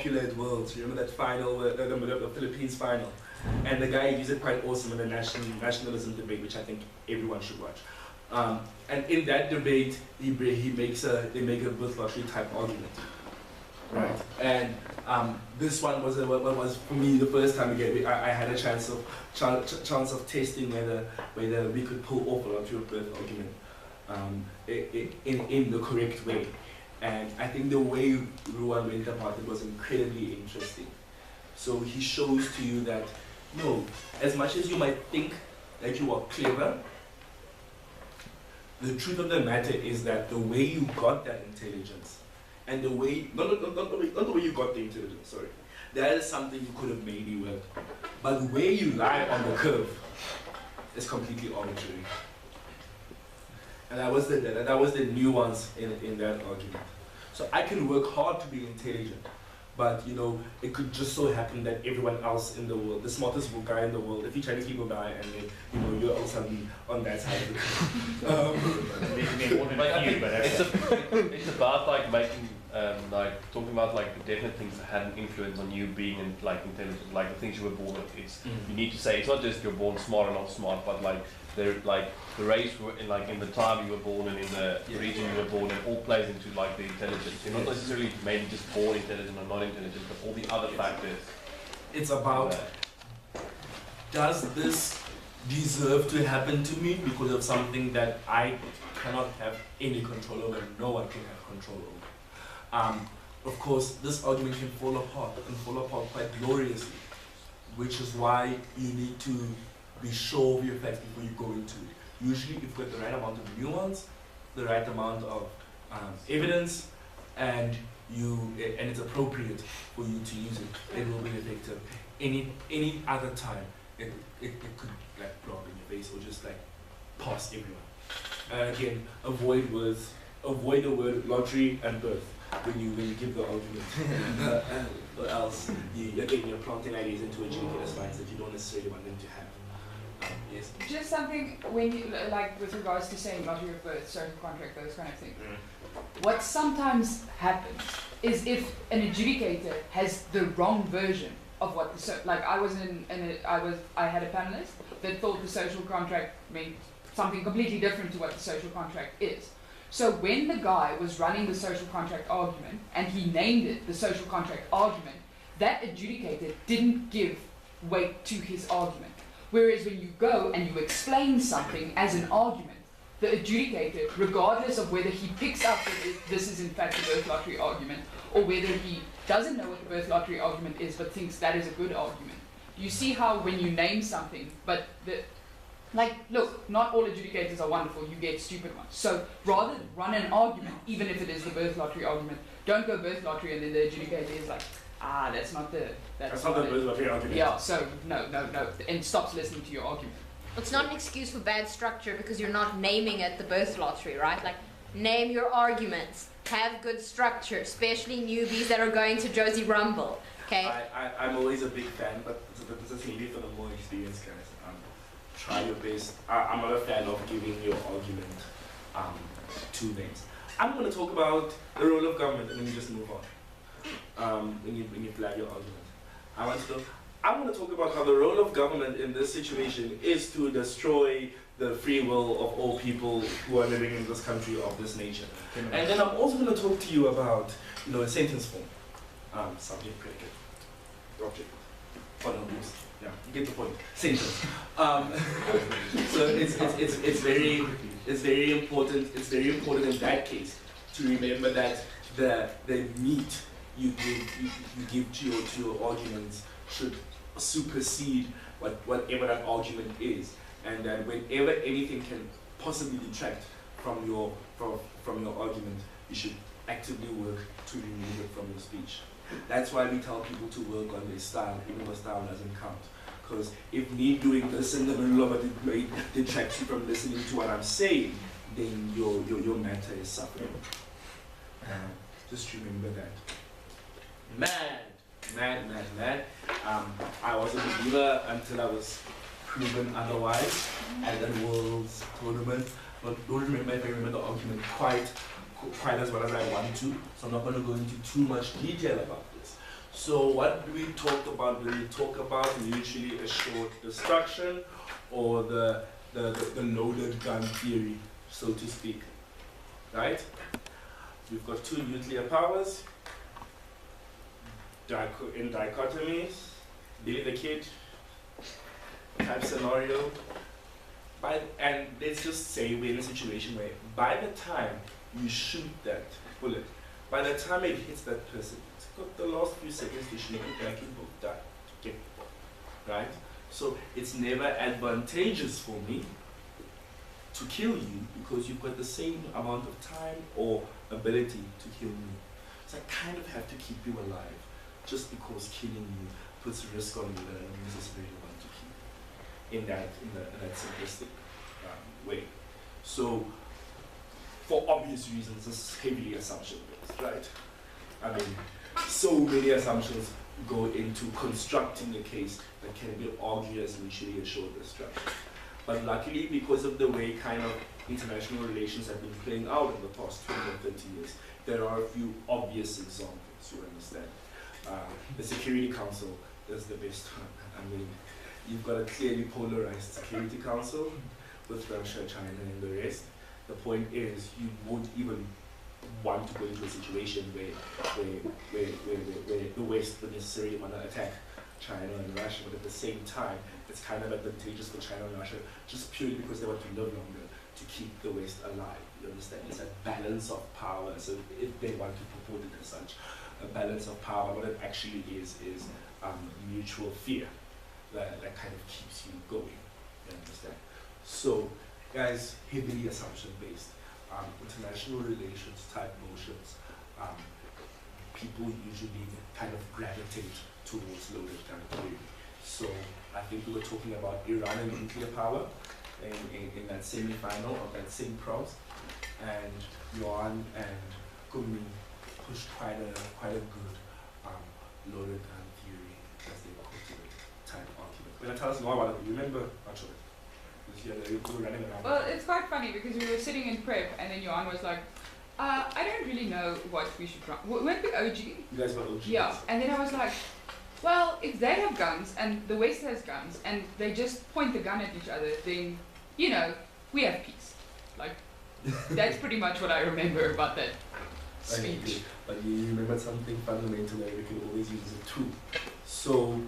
popular at Worlds. Remember that final, the Philippines final? And the guy used it quite awesome in the nationalism debate, which I think everyone should watch. And in that debate, they make a birth lottery type argument, right? And this one was for me the first time again I had a chance of testing whether we could pull off a lottery of birth argument in the correct way. And I think the way Ruan went about it was incredibly interesting. So he shows to you that, no, as much as you might think that you are clever, the truth of the matter is that the way you got that intelligence, and the way, not the way you got the intelligence, sorry, that is something you could have maybe worked. But where you lie on the curve is completely arbitrary. And that was the nuance in that argument. So I can work hard to be intelligent, but it could just so happen that everyone else in the world, the smartest guy in the world, if you Chinese people die and then you're also on that side of the it's about like making talking about like the definite things that had an influence on you being intelligent, like the things you were born with. You need to say it's not just you're born smart or not smart, but like the race in the time you were born and in the region you were born, and all plays into like the intelligence. You're not necessarily maybe just born intelligent or not intelligent, but all the other factors. It's about, does this deserve to happen to me because of something that I cannot have any control over, and no one can have control over. Of course, this argument can fall apart quite gloriously, which is why you need to be sure of your facts before you go into it. Usually, if you've got the right amount of nuance, the right amount of evidence, and it's appropriate for you to use it, it will be effective. Any other time, it could like blow up in your face or just like pass everyone. And again, avoid the word lottery and birth when you give the argument, or else you're planting ideas into educators' minds that you don't necessarily want them to have. Yes. Just something when you like with regards to saying lottery of birth, social contract, those kind of things. What sometimes happens is if an adjudicator has the wrong version of what I had a panelist that thought the social contract meant something completely different to what the social contract is. So when the guy was running the social contract argument and he named it the social contract argument, that adjudicator didn't give weight to his argument. Whereas when you go and you explain something as an argument, the adjudicator, regardless of whether he picks up that this is in fact the birth lottery argument, or whether he doesn't know what the birth lottery argument is but thinks that is a good argument. You see how when you name something, but look, not all adjudicators are wonderful, you get stupid ones. So rather run an argument, even if it is the birth lottery argument, don't go birth lottery and then the adjudicator is like, that's not the birth lottery argument. Yeah, so no, and stops listening to your argument. It's not an excuse for bad structure because you're not naming it the birth lottery, right? Like, name your arguments, have good structure, especially newbies that are going to Josie Rumble, okay? I'm always a big fan, but this is maybe for the more experienced guys. Try your best. I'm not a fan of giving your argument two names. I'm going to talk about the role of government, and then you just move on. When you flag your argument, I'm going to talk about how the role of government in this situation is to destroy the free will of all people who are living in this country of this nation. And then I'm also going to talk to you about, a sentence form, subject, predicate, object, pronouns. Yeah, you get the point. Sentence. So it's very important. It's very important in that case to remember that the meat you give to your arguments should supersede whatever that argument is, and that whenever anything can possibly detract from your argument, you should actively work to remove it from your speech. That's why we tell people to work on their style, even though style doesn't count. Because if me doing this in the middle of a debate detracts you from listening to what I'm saying, then your matter is suffering. Just remember that. Mad. I was a believer until I was proven otherwise at the World's tournament. But don't remember if I remember the argument quite as well as I want to. So I'm not going to go into too much detail about this. So what do we talk about when we talk about mutually assured destruction, or the loaded gun theory, so to speak, right? We've got two nuclear powers in dichotomies, Billy the Kid type scenario. And let's just say we're in a situation where by the time you shoot that bullet, by the time it hits that person, it's got the last few seconds to shoot it back, you both die. Okay. Right? So it's never advantageous for me to kill you because you've got the same amount of time or ability to kill me. So I kind of have to keep you alive just because killing you puts risk on you that I don't necessarily want to keep in that simplistic way. So for obvious reasons, this is heavily assumption-based, right? I mean, so many assumptions go into constructing a case that can be argued as mutually assured destruction. But luckily, because of the way kind of international relations have been playing out in the past 20 or 30 years, there are a few obvious examples, you understand. The Security Council is the best one. I mean, you've got a clearly polarized Security Council with Russia, China, and the rest. The point is, you won't even want to go into a situation where the West would necessarily want to attack China and Russia, but at the same time, it's kind of advantageous for China and Russia just purely because they want to live longer to keep the West alive. You understand? It's a balance of power. So if they want to purport it as such, a balance of power, what it actually is mutual fear that kind of keeps you going. You understand? So, guys, heavily assumption-based. International relations type motions, people usually kind of gravitate towards loaded gun theory. So I think we were talking about Iran and nuclear power in that semi-final of that same pros, and Yuan and Gumi pushed quite a good loaded gun theory, as they quoted it, type argument. When I tell us more about it, do you remember much of it? Well, it's quite funny because we were sitting in prep and then Johan was like, I don't really know what we should run. Weren't we OG? You guys were OG. Yeah, and then I was like, well, if they have guns and the West has guns and they just point the gun at each other, then, you know, we have peace. Like, that's pretty much what I remember about that speech. But you remember something fundamental that we could always use as a tool. So,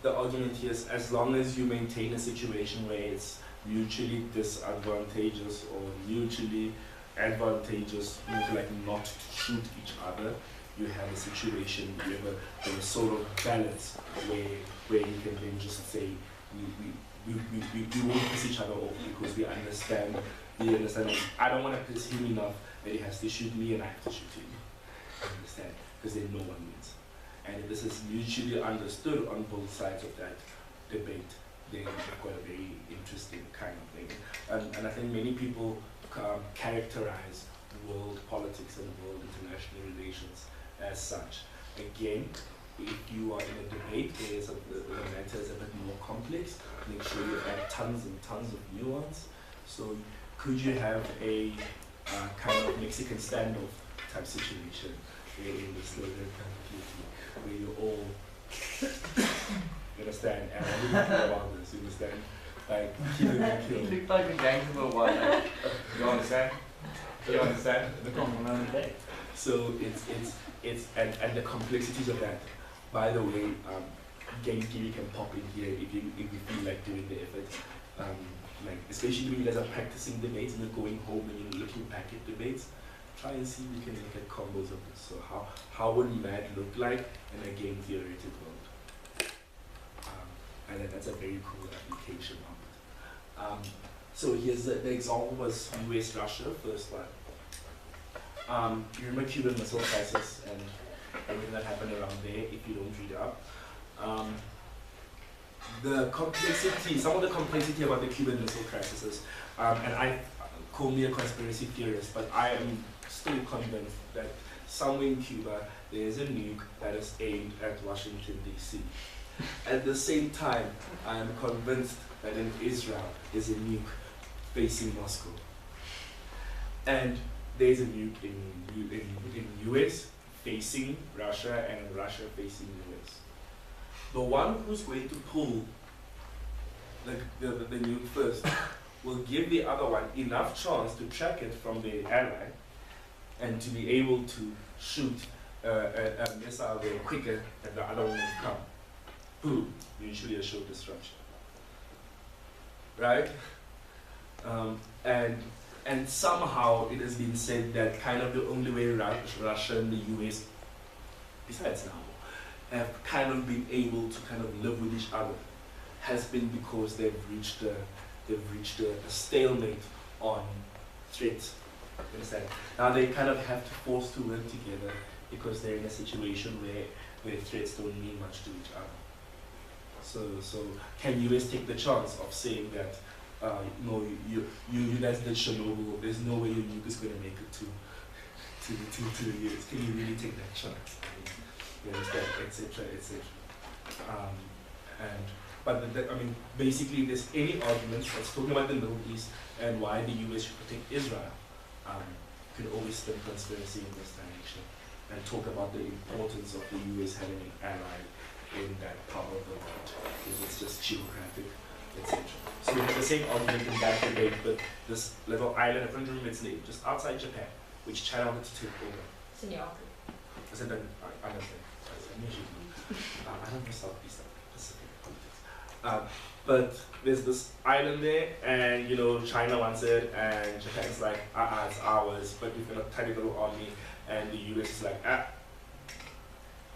the argument here is as long as you maintain a situation where it's mutually disadvantageous or mutually advantageous, like not to shoot each other, you have a situation, you have a sort of balance where you can then just say, we won't piss each other off because we understand, I don't want to piss him enough that he has to shoot me and I have to shoot him. You understand? Because then no one wins. And if this is mutually understood on both sides of that debate, then you've got a very interesting kind of thing. And I think many people characterize world politics and world international relations as such. Again, if you are in a debate where the matter is a bit more complex, make sure you add tons and tons of nuance. So could you have a kind of Mexican standoff type situation in the slogan where you all understand, and I really care about this, you understand? Like, kill and kill. You look like a gangster one. You understand? You understand? The common man day. So it's and the complexities of that. By the way, game theory can pop in here if you feel like doing the effort. Like especially when you guys are practicing debates and you're going home and you're looking back at debates. Try and see if you can look at combos of this. So how would mad look like in a game theoretic world? And then that's a very cool application of it. So here's the example was US Russia, first one. You remember Cuban Missile Crisis and everything that happened around there if you don't read up. The complexity, some of the complexity about the Cuban Missile Crisis, and I call me a conspiracy theorist, but I am still convinced that somewhere in Cuba there is a nuke that is aimed at Washington DC. At the same time, I am convinced that in Israel there's a nuke facing Moscow. And there's a nuke in US facing Russia and Russia facing the US. The one who's going to pull the nuke first will give the other one enough chance to track it from the ally and to be able to shoot a missile there quicker than the other one will come. Boom, usually a short destruction. Right? And somehow it has been said that kind of the only way Russia and the US, besides now, have kind of been able to kind of live with each other has been because they've reached a stalemate on threats. You understand? Now they kind of have to force to work together because they're in a situation where threats don't mean much to each other. So can US take the chance of saying that no, you guys did Chernobyl, there's no way your nuke is going to make it to the US. Can you really take that chance? You understand, etc., etc. But I mean, basically, there's any argument that's talking about the Middle East and why the US should protect Israel. You can always spin conspiracy in this direction and talk about the importance of the US having an ally in that part of the world, because it's just geographic, etc. So we have the same argument in that debate, but this little island, I don't remember its name, just outside Japan, which China wanted to take over. Senyaku. I said that, I understand. I don't know Southeast Pacific politics. But there's this island there, and you know, China wants it, and Japan's like, it's ours, but we've got a tiny little army, and the US is like,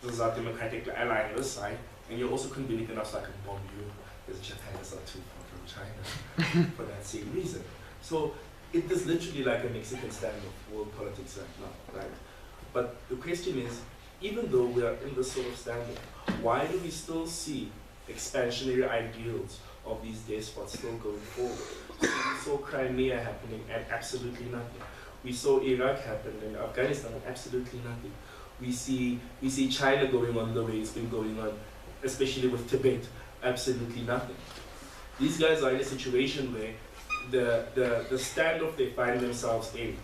this is our democratic ally on this side, and you're also convenient enough so I can bomb you, because Japan is not too far from China for that same reason. So it is literally like a Mexican stand of world politics right now, right? But the question is, even though we are in this sort of standard, why do we still see expansionary ideals of these despots still going forward? So we saw Crimea happening and absolutely nothing. We saw Iraq happen and Afghanistan and absolutely nothing. We see China going on the way it's been going on, especially with Tibet, absolutely nothing. These guys are in a situation where the standoff they find themselves in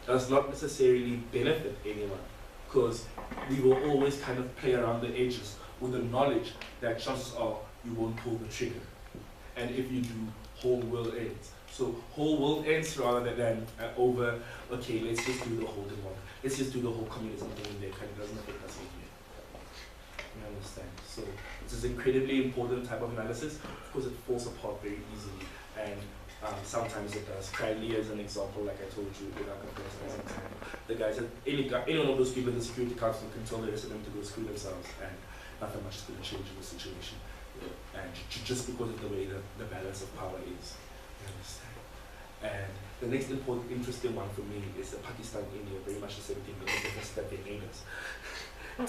does not necessarily benefit anyone, because we will always kind of play around the edges with the knowledge that chances are you won't pull the trigger. And if you do, whole world ends. So whole world ends rather than over, okay, let's just do the whole democracy. Let's just do the whole communism thing in there, because it doesn't affect us anyway. You understand? So this is an incredibly important type of analysis. Of course, it falls apart very easily, and sometimes it does. Crimea is an example, like I told you, in Afghanistan. The guys, any one of those people in the Security Council can tell the rest of them to go screw themselves, and nothing much is going to change in the situation. And just because of the way the balance of power is. You understand? And the next important, interesting one for me is the Pakistan-India, very much the same thing, the difference that they made us.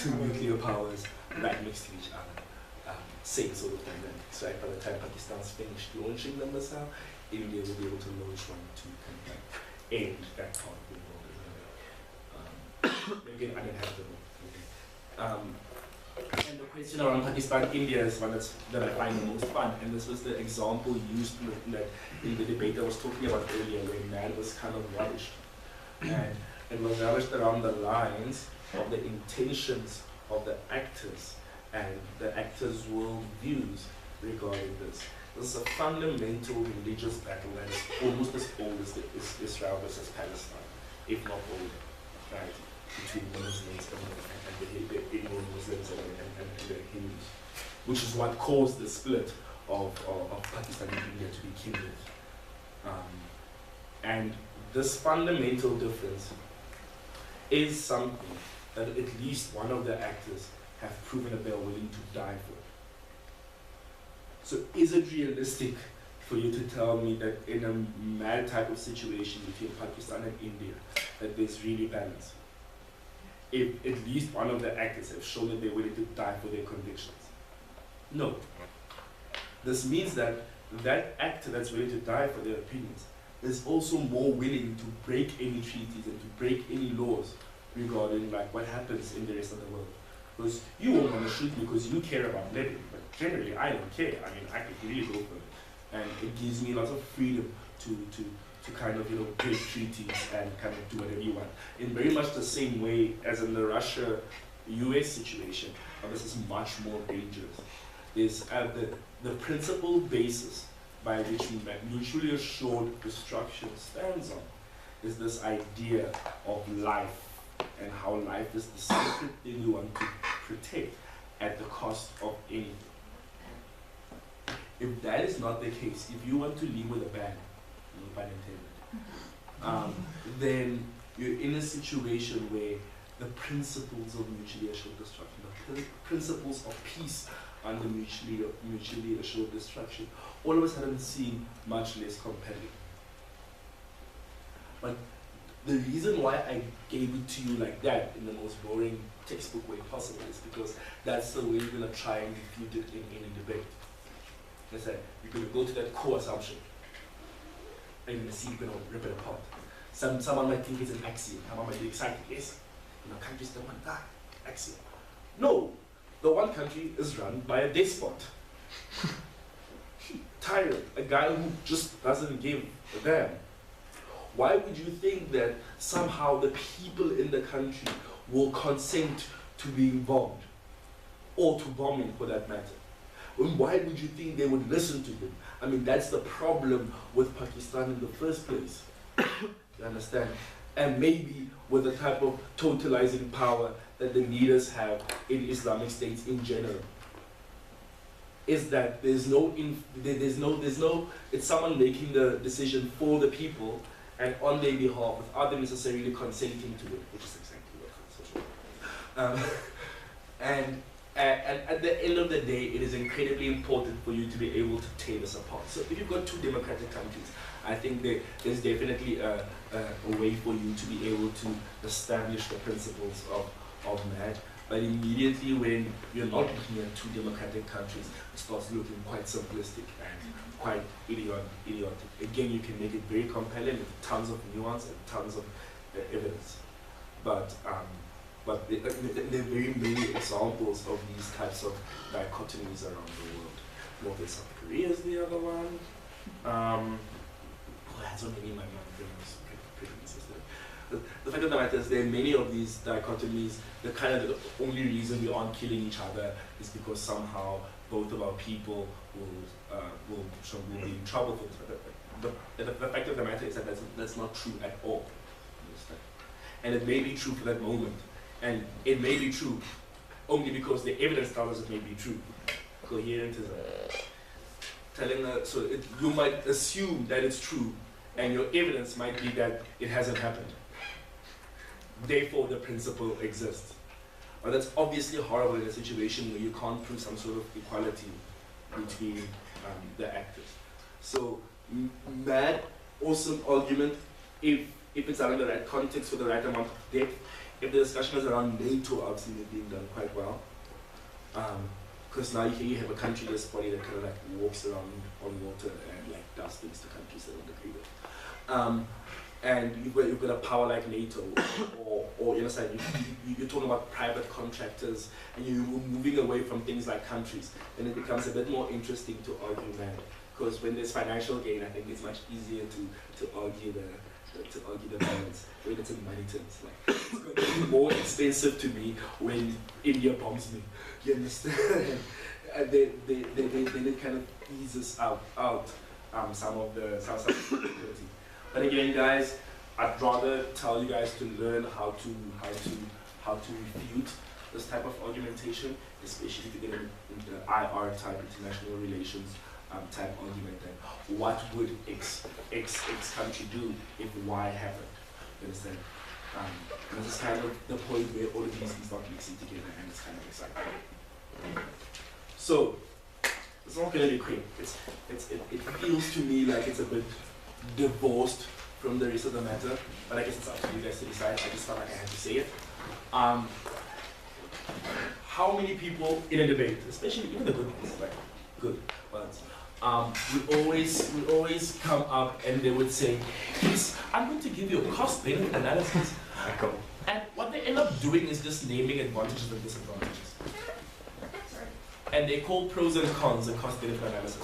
Two nuclear powers right next to each other. Same sort of dynamics, right? By the time Pakistan's finished launching the missile, India will be able to launch one to kind of like end that part of the world. Make it uninhabitable. Okay. And the question around Pakistan-India is one that I find the most fun, and this was the example used in the debate I was talking about earlier, where man was kind of ravished. And it was ravished around the lines of the intentions of the actors and the actors' worldviews regarding this. This is a fundamental religious battle that is almost as old as Israel versus Palestine, if not older, right? Between Muslims and the Muslims and the Hindus, which is what caused the split of Pakistan and India to be kindred. And this fundamental difference is something that at least one of the actors have proven that they are willing to die for. So is it realistic for you to tell me that in a mad type of situation between Pakistan and India, that there's really balance? If at least one of the actors have shown that they're willing to die for their convictions? No. This means that that actor that's willing to die for their opinions is also more willing to break any treaties and to break any laws regarding like what happens in the rest of the world. Because you won't want to shoot me because you care about living, but generally I don't care. I mean, I could really go for it. And it gives me lots of freedom to to kind of, break treaties and kind of do whatever you want. In very much the same way as in the Russia-US situation, but this is much more dangerous. Is the principal basis by which mutually assured destruction stands on is this idea of life and how life is the sacred thing you want to protect at the cost of anything. If that is not the case, if you want to live with a bang, no pun intended, then you're in a situation where the principles of mutually assured destruction, the principles of peace under mutually assured destruction, all of a sudden seem much less compelling. But the reason why I gave it to you like that in the most boring textbook way possible is because that's the way you're going to try and refute it in any debate. I said, you're going to go to that core assumption and you're going to see you're going to rip it apart. Someone might think it's an axiom. Someone might be excited. Yes, countries don't want to die. Axiom. No, the one country is run by a despot. Tyrant, a guy who just doesn't give a damn. Why would you think that somehow the people in the country will consent to being bombed? Or to bombing for that matter? And why would you think they would listen to him? I mean, that's the problem with Pakistan in the first place. You understand? And maybe with the type of totalizing power that the leaders have in Islamic states in general. Is that it's someone making the decision for the people and on their behalf without them necessarily consenting to it, which is exactly what social. And at the end of the day, it is incredibly important for you to be able to tear this apart. So if you've got two democratic countries, I think there's definitely a way for you to be able to establish the principles of marriage. But immediately when you're not looking at two democratic countries, it starts looking quite simplistic and quite idiotic. Again, you can make it very compelling with tons of nuance and tons of evidence. But there are very many examples of these types of dichotomies around the world. North and South Korea is the other one. That's so many in my mind. The fact of the matter is there are many of these dichotomies. The only reason we aren't killing each other is because somehow both of our people will be in trouble for this. The fact of the matter is that that's not true at all. And it may be true for that moment. And it may be true only because the evidence tells us it may be true. Coherent is you might assume that it's true, and your evidence might be that it hasn't happened. Therefore, the principle exists. But that's obviously horrible in a situation where you can't prove some sort of equality between the actors. So, mad, awesome argument if it's done in the right context for the right amount of depth. If the discussion is around NATO, I've seen it being done quite well. Because now here you have a country-less body that kind of like walks around on water and like does things to countries they don't agree with. And you've got a power like NATO, or you're talking about private contractors, and you're moving away from things like countries, and it becomes a bit more interesting to argue that. Because when there's financial gain, I think it's much easier to argue the balance when it's in money terms. Like, it's going to be more expensive to me when India bombs me. You understand? Then it kind of eases out some of the difficulty. But again, guys, I'd rather tell you guys to learn how to refute this type of argumentation, especially if you're getting into IR type, international relations type argument. And what would X country do if Y happened? You understand? This is kind of the point where all of these things start mixing together, and it's kind of exciting. So it's not going to be quick. It feels to me like it's a bit divorced from the rest of the matter, but I guess it's up to you guys to decide. I just felt like I had to say it. How many people in a debate, especially even the good ones, like good ones, would always come up and they would say, yes, I'm going to give you a cost-benefit analysis. And what they end up doing is just naming advantages and disadvantages. And they call pros and cons a cost-benefit analysis.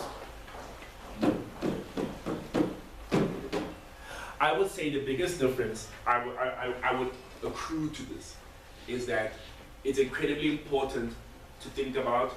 I would say the biggest difference I would accrue to this is that it's incredibly important to think about